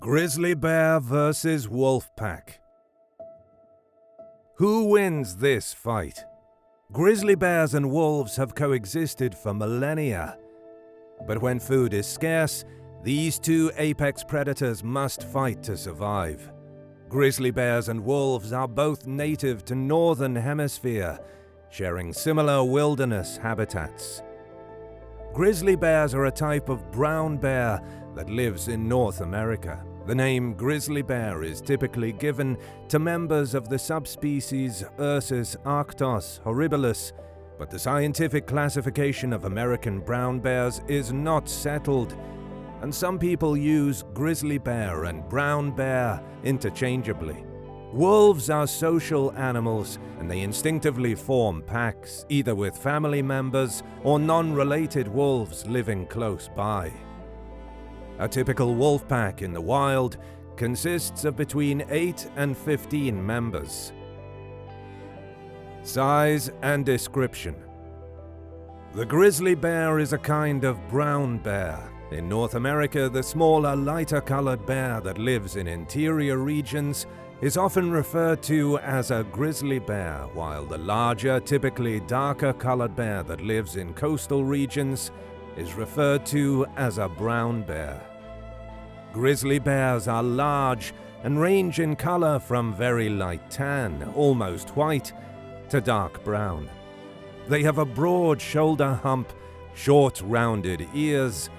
Grizzly bear versus wolf pack. Who wins this fight? Grizzly bears and wolves have coexisted for millennia. But when food is scarce, these two apex predators must fight to survive. Grizzly bears and wolves are both native to Northern Hemisphere, sharing similar wilderness habitats. Grizzly bears are a type of brown bear that lives in North America. The name grizzly bear is typically given to members of the subspecies Ursus arctos horribilis, but the scientific classification of American brown bears is not settled, and some people use grizzly bear and brown bear interchangeably. Wolves are social animals, and they instinctively form packs, either with family members or non-related wolves living close by. A typical wolf pack in the wild consists of between 8 and 15 members. Size and description. The grizzly bear is a kind of brown bear. In North America, the smaller, lighter-colored bear that lives in interior regions is often referred to as a grizzly bear, while the larger, typically darker-colored bear that lives in coastal regions is referred to as a brown bear. Grizzly bears are large and range in color from very light tan, almost white, to dark brown. They have a broad shoulder hump, short rounded ears,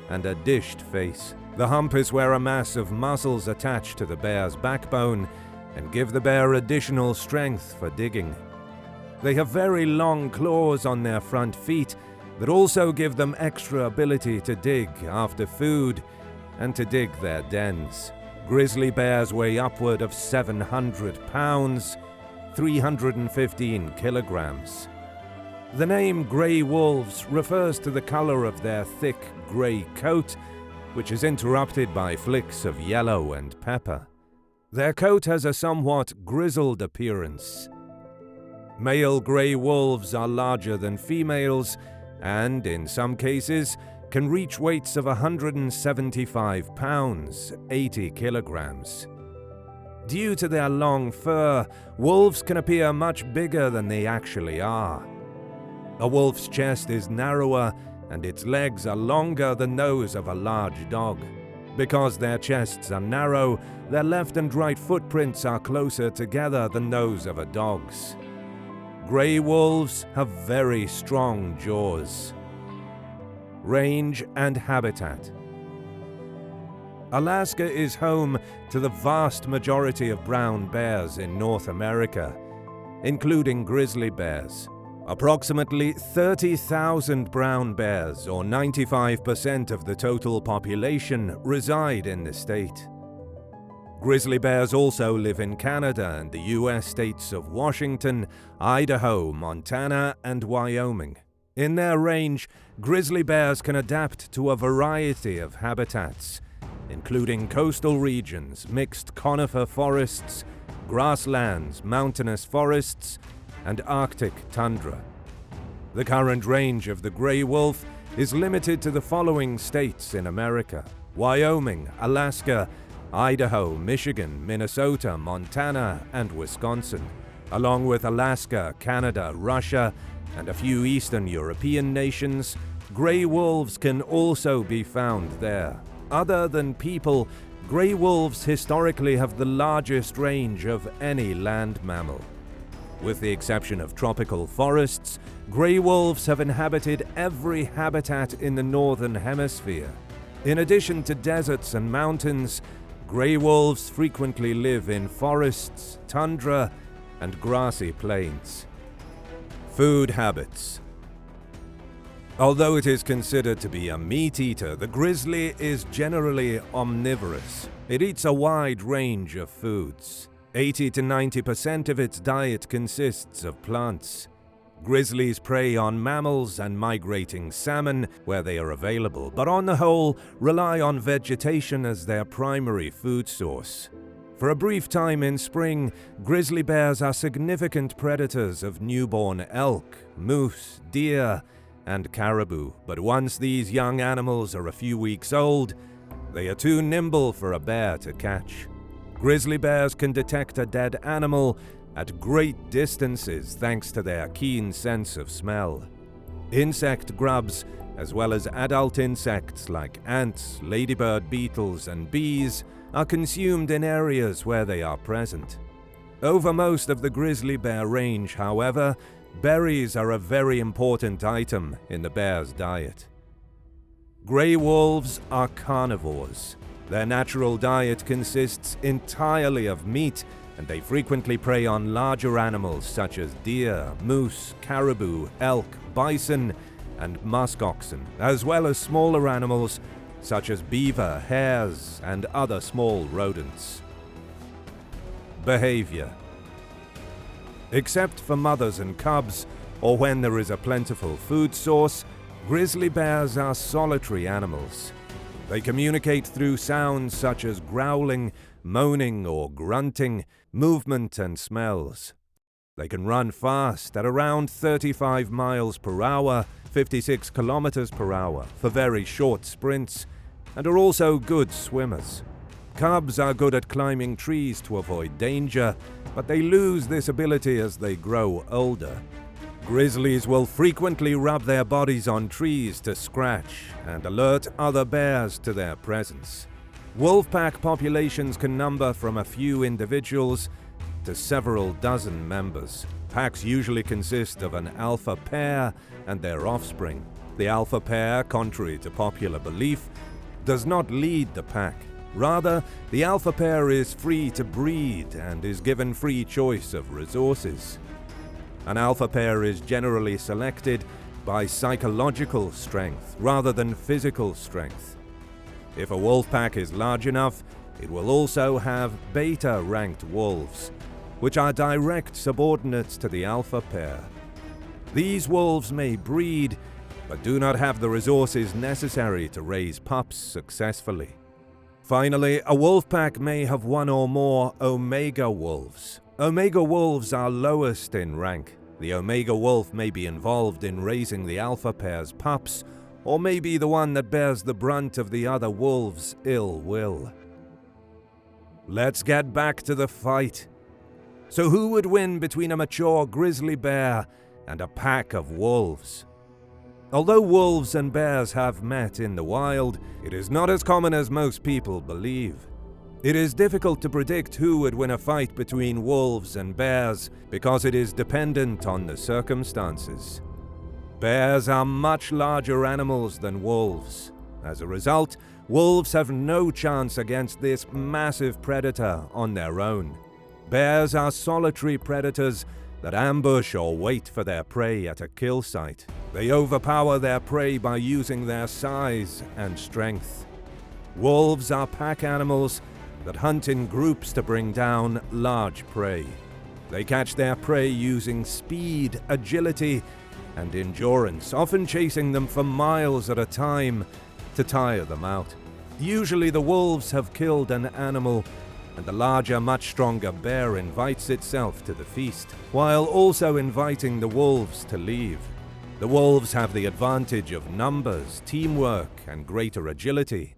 and a dished face. The hump is where a mass of muscles attach to the bear's backbone and give the bear additional strength for digging. They have very long claws on their front feet that also give them extra ability to dig after food and to dig their dens. Grizzly bears weigh upward of 700 pounds, 315 kilograms. The name grey wolves refers to the color of their thick grey coat, which is interrupted by flicks of yellow and pepper. Their coat has a somewhat grizzled appearance. Male grey wolves are larger than females and, in some cases, can reach weights of 175 pounds, 80 kilograms. Due to their long fur, wolves can appear much bigger than they actually are. A wolf's chest is narrower and its legs are longer than those of a large dog. Because their chests are narrow, their left and right footprints are closer together than those of a dog's. Grey wolves have very strong jaws. Range and habitat. Alaska is home to the vast majority of brown bears in North America, including grizzly bears. Approximately 30,000 brown bears, or 95% of the total population, reside in the state. Grizzly bears also live in Canada and the US states of Washington, Idaho, Montana, and Wyoming. In their range, grizzly bears can adapt to a variety of habitats, including coastal regions, mixed conifer forests, grasslands, mountainous forests, and Arctic tundra. The current range of the grey wolf is limited to the following states in America: Wyoming, Alaska, Idaho, Michigan, Minnesota, Montana, and Wisconsin, along with Alaska, Canada, Russia, and a few Eastern European nations. Grey wolves can also be found there. Other than people, grey wolves historically have the largest range of any land mammal. With the exception of tropical forests, grey wolves have inhabited every habitat in the Northern Hemisphere. In addition to deserts and mountains, grey wolves frequently live in forests, tundra, and grassy plains. Food habits. Although it is considered to be a meat eater, the grizzly is generally omnivorous. It eats a wide range of foods. 80 to 90% of its diet consists of plants. Grizzlies prey on mammals and migrating salmon where they are available, but on the whole rely on vegetation as their primary food source. For a brief time in spring, grizzly bears are significant predators of newborn elk, moose, deer, and caribou, but once these young animals are a few weeks old, They are too nimble for a bear to catch. Grizzly bears can detect a dead animal at great distances thanks to their keen sense of smell. Insect grubs, as well as adult insects like ants, ladybird beetles, and bees, are consumed in areas where they are present. Over most of the grizzly bear range, however, berries are a very important item in the bear's diet. Grey wolves are carnivores. Their natural diet consists entirely of meat, and they frequently prey on larger animals such as deer, moose, caribou, elk, bison, and muskoxen, as well as smaller animals such as beaver, hares, and other small rodents. Behavior. Except for mothers and cubs, or when there is a plentiful food source, grizzly bears are solitary animals. They communicate through sounds such as growling, moaning, or grunting, movement, and smells. They can run fast at around 35 miles per hour, 56 kilometers per hour, for very short sprints, and are also good swimmers. Cubs are good at climbing trees to avoid danger, but they lose this ability as they grow older. Grizzlies will frequently rub their bodies on trees to scratch and alert other bears to their presence. Wolfpack populations can number from a few individuals to several dozen members. Packs usually consist of an alpha pair and their offspring. The alpha pair, contrary to popular belief, does not lead the pack. Rather, the alpha pair is free to breed and is given free choice of resources. An alpha pair is generally selected by psychological strength rather than physical strength. If a wolf pack is large enough, it will also have beta-ranked wolves, which are direct subordinates to the alpha pair. These wolves may breed, but do not have the resources necessary to raise pups successfully. Finally, a wolf pack may have one or more omega wolves. Omega wolves are lowest in rank. The omega wolf may be involved in raising the alpha pair's pups, or may be the one that bears the brunt of the other wolves' ill will. Let's get back to the fight. So who would win between a mature grizzly bear and a pack of wolves? Although wolves and bears have met in the wild, it is not as common as most people believe. It is difficult to predict who would win a fight between wolves and bears because it is dependent on the circumstances. Bears are much larger animals than wolves. As a result, wolves have no chance against this massive predator on their own. Bears are solitary predators that ambush or wait for their prey at a kill site. They overpower their prey by using their size and strength. Wolves are pack animals that hunt in groups to bring down large prey. They catch their prey using speed, agility, and endurance, often chasing them for miles at a time to tire them out. Usually the wolves have killed an animal, and the larger, much stronger bear invites itself to the feast, while also inviting the wolves to leave. The wolves have the advantage of numbers, teamwork, and greater agility.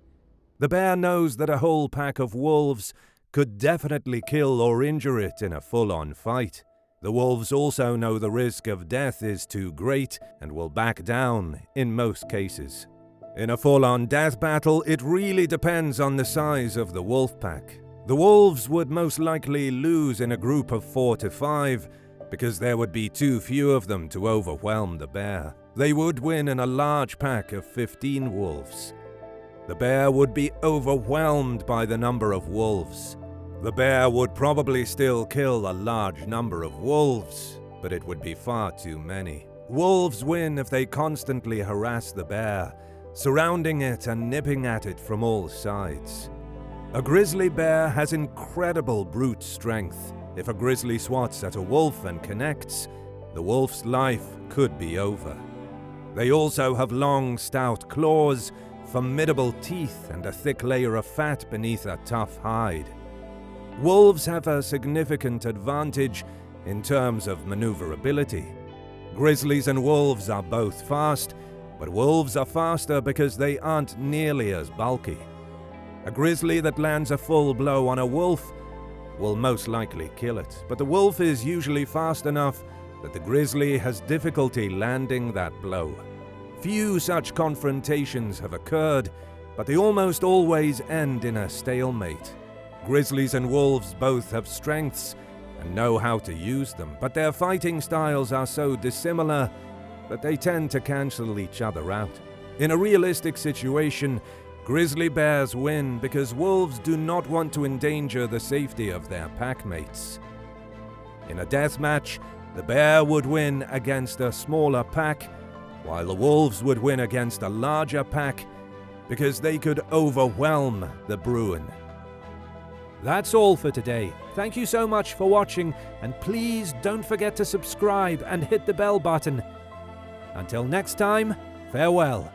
The bear knows that a whole pack of wolves could definitely kill or injure it in a full-on fight. The wolves also know the risk of death is too great and will back down in most cases. In a full-on death battle, it really depends on the size of the wolf pack. The wolves would most likely lose in a group of 4 to 5 because there would be too few of them to overwhelm the bear. They would win in a large pack of 15 wolves. The bear would be overwhelmed by the number of wolves. The bear would probably still kill a large number of wolves, but it would be far too many. Wolves win if they constantly harass the bear, surrounding it and nipping at it from all sides. A grizzly bear has incredible brute strength. If a grizzly swats at a wolf and connects, the wolf's life could be over. They also have long, stout claws, formidable teeth, and a thick layer of fat beneath a tough hide. Wolves have a significant advantage in terms of maneuverability. Grizzlies and wolves are both fast, but wolves are faster because they aren't nearly as bulky. A grizzly that lands a full blow on a wolf will most likely kill it, but the wolf is usually fast enough that the grizzly has difficulty landing that blow. Few such confrontations have occurred, but they almost always end in a stalemate. Grizzlies and wolves both have strengths and know how to use them, but their fighting styles are so dissimilar that they tend to cancel each other out. In a realistic situation, grizzly bears win because wolves do not want to endanger the safety of their packmates. In a death match, the bear would win against a smaller pack, while the wolves would win against a larger pack because they could overwhelm the bruin. That's all for today. Thank you so much for watching, and please don't forget to subscribe and hit the bell button. Until next time, farewell.